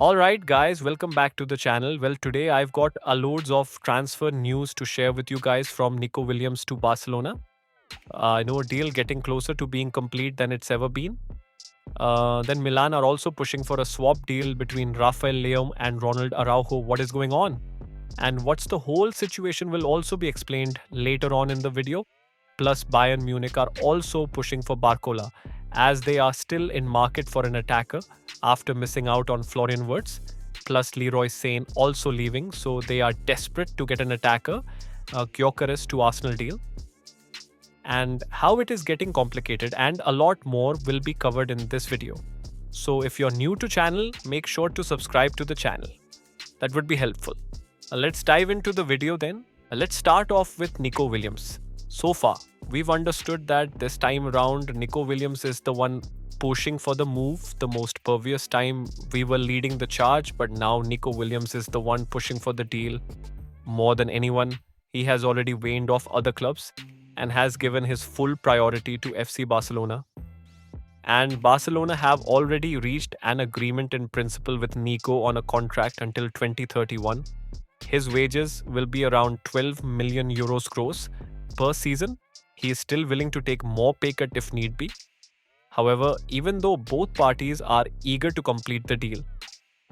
Alright guys, welcome back to the channel. Well, today I've got a loads of transfer news to share with you guys from Nico Williams to Barcelona. I know a deal getting closer to being complete than it's ever been. Then Milan are also pushing for a swap deal between Rafael Leao and Ronald Araujo. What is going on? And what's the whole situation will also be explained later on in the video. Plus Bayern Munich are also pushing for Barcola as they are still in market for an attacker after missing out on Florian Wirtz. Plus Leroy Sane also leaving, so they are desperate to get an attacker, Gyokeres to Arsenal deal. And how it is getting complicated and a lot more will be covered in this video. So if you're new to channel, make sure to subscribe to the channel. That would be helpful. Let's dive into the video then. Let's start off with Nico Williams. So far, we've understood that this time around, Nico Williams is the one pushing for the move. The most previous time we were leading the charge, but now Nico Williams is the one pushing for the deal more than anyone. He has already waned off other clubs and has given his full priority to FC Barcelona. And Barcelona have already reached an agreement in principle with Nico on a contract until 2031. His wages will be around 12 million euros gross per season. He is still willing to take more pay cut if need be. However, even though both parties are eager to complete the deal,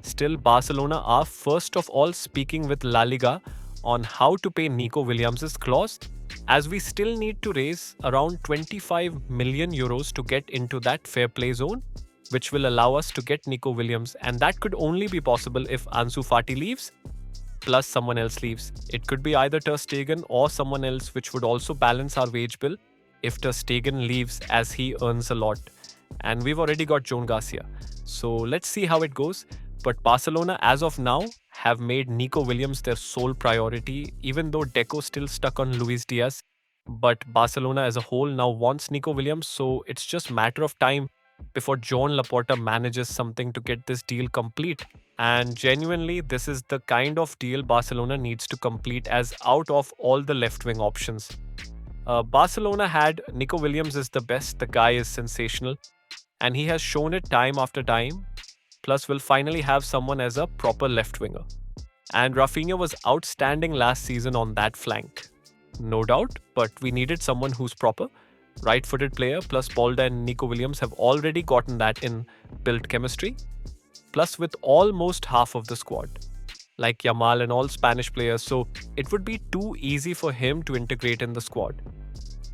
still Barcelona are first of all speaking with La Liga on how to pay Nico Williams' clause, as we still need to raise around 25 million euros to get into that fair play zone, which will allow us to get Nico Williams, and that could only be possible if Ansu Fati leaves plus someone else leaves. It could be either Ter Stegen or someone else, which would also balance our wage bill if Ter Stegen leaves, as he earns a lot. And we've already got Joan Garcia. So let's see how it goes. But Barcelona, as of now, have made Nico Williams their sole priority, even though Deco still stuck on Luis Diaz. But Barcelona as a whole now wants Nico Williams, so it's just a matter of time before Joan Laporta manages something to get this deal complete. And genuinely, this is the kind of deal Barcelona needs to complete, as out of all the left-wing options, Barcelona had Nico Williams is the best. The guy is sensational and he has shown it time after time. Plus, we'll finally have someone as a proper left-winger. And Rafinha was outstanding last season on that flank, no doubt, but we needed someone who's proper. Right-footed player, plus Balda and Nico Williams have already gotten that in built chemistry. Plus with almost half of the squad, like Yamal and all Spanish players, so it would be too easy for him to integrate in the squad.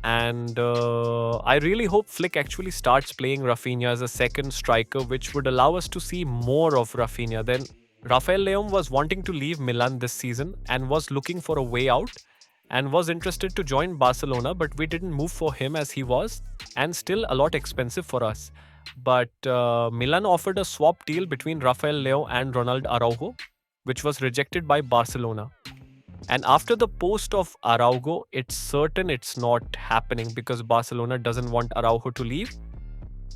And I really hope Flick actually starts playing Rafinha as a second striker, which would allow us to see more of Rafinha. Then Rafael Leao was wanting to leave Milan this season and was looking for a way out and was interested to join Barcelona, but we didn't move for him as he was, and still a lot expensive for us. But Milan offered a swap deal between Rafael Leao and Ronald Araujo, which was rejected by Barcelona. And after the post of Araujo, it's certain it's not happening because Barcelona doesn't want Araujo to leave,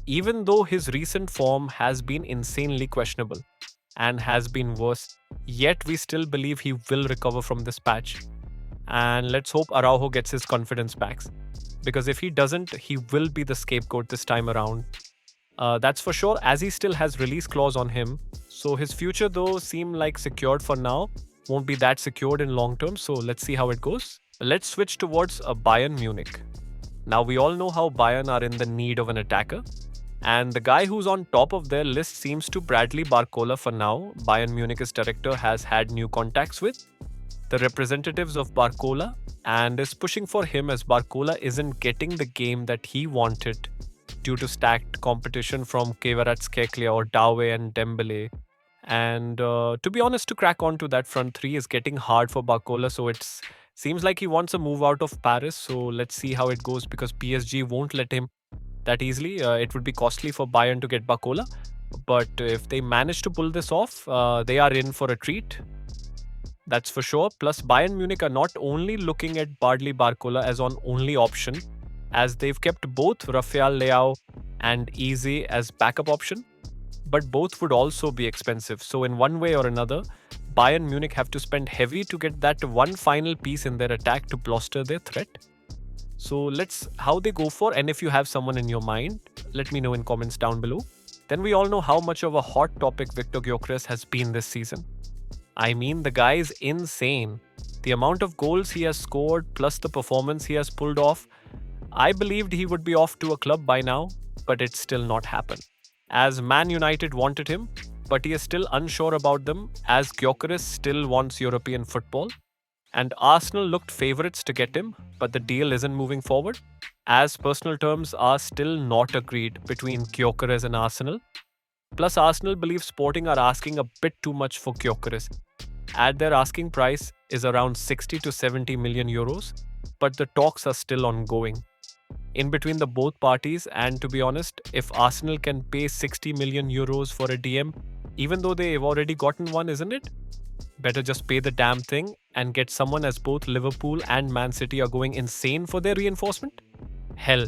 even though his recent form has been insanely questionable and has been worse. Yet we still believe he will recover from this patch. And let's hope Araujo gets his confidence back, because if he doesn't, he will be the scapegoat this time around. That's for sure, as he still has release clause on him. So his future, though, seem like secured for now. Won't be that secured in long term. So let's see how it goes. Let's switch towards Bayern Munich. Now we all know how Bayern are in the need of an attacker. And the guy who's on top of their list seems to Bradley Barcola for now. Bayern Munich's director has had new contacts with the representatives of Barcola and is pushing for him, as Barcola isn't getting the game that he wanted due to stacked competition from Kvaratskhelia or Dawe and Dembele. And to be honest, to crack on to that front three is getting hard for Barcola, so it seems like he wants a move out of Paris. So let's see how it goes, because PSG won't let him that easily. It would be costly for Bayern to get Barcola, but if they manage to pull this off, they are in for a treat. That's for sure. Plus Bayern Munich are not only looking at Bradley Barcola as an only option, as they've kept both Rafael Leao and Eze as backup option, but both would also be expensive. So in one way or another, Bayern Munich have to spend heavy to get that one final piece in their attack to bolster their threat. So let's how they go for, and if you have someone in your mind, let me know in comments down below. then we all know how much of a hot topic Victor Gyokeres has been this season. I mean, the guy is insane. The amount of goals he has scored plus the performance he has pulled off, I believed he would be off to a club by now, but it's still not happened. As Man United wanted him, but he is still unsure about them, as Gyokeres still wants European football. And Arsenal looked favourites to get him, but the deal isn't moving forward, as personal terms are still not agreed between Gyokeres and Arsenal. Plus, Arsenal believe Sporting are asking a bit too much for Gyokeres. At their asking price is around 60 to 70 million euros, but the talks are still ongoing. In between the both parties, and to be honest, if Arsenal can pay 60 million euros for a DM, even though they've already gotten one, isn't it? Better just pay the damn thing and get someone, as both Liverpool and Man City are going insane for their reinforcement. Hell,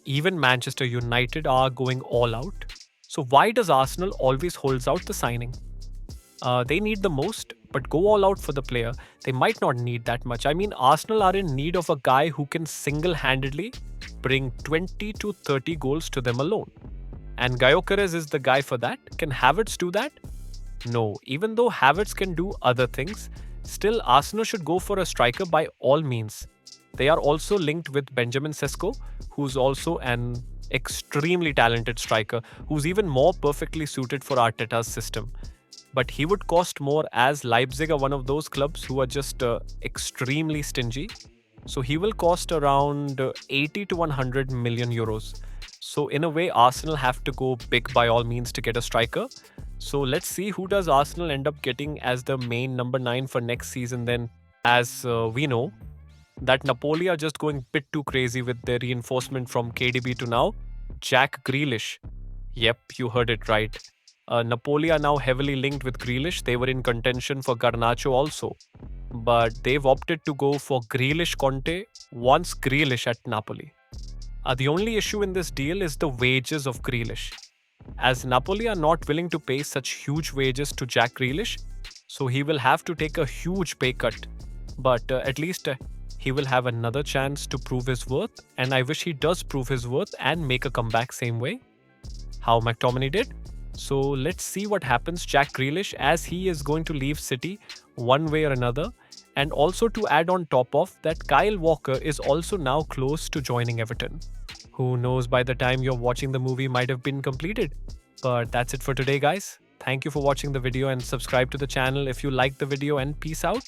even Manchester United are going all out. So why does Arsenal always holds out the signing? They need the most, but go all out for the player. They might not need that much. I mean, Arsenal are in need of a guy who can single-handedly bring 20 to 30 goals to them alone. And Gyokeres is the guy for that. Can Havertz do that? No, even though Havertz can do other things, still Arsenal should go for a striker by all means. They are also linked with Benjamin Sesko, who's also an extremely talented striker, who's even more perfectly suited for Arteta's system. But he would cost more, as Leipzig are one of those clubs who are just extremely stingy. So he will cost around 80 to 100 million euros. So in a way, Arsenal have to go big by all means to get a striker. So let's see who does Arsenal end up getting as the main number 9 for next season then. As we know that Napoli are just going a bit too crazy with their reinforcement from KDB to now Jack Grealish. Yep, you heard it right. Napoli are now heavily linked with Grealish. They were in contention for Garnacho also. But they've opted to go for Grealish Conte, once Grealish at Napoli. The only issue in this deal is the wages of Grealish, as Napoli are not willing to pay such huge wages to Jack Grealish, so he will have to take a huge pay cut. But at least he will have another chance to prove his worth, and I wish he does prove his worth and make a comeback same way how McTominay did. So let's see what happens. Jack Grealish, as he is going to leave City one way or another. And also to add on top of that, Kyle Walker is also now close to joining Everton. Who knows, by the time you're watching the movie might have been completed. But that's it for today, guys. Thank you for watching the video and subscribe to the channel if you liked the video, and peace out.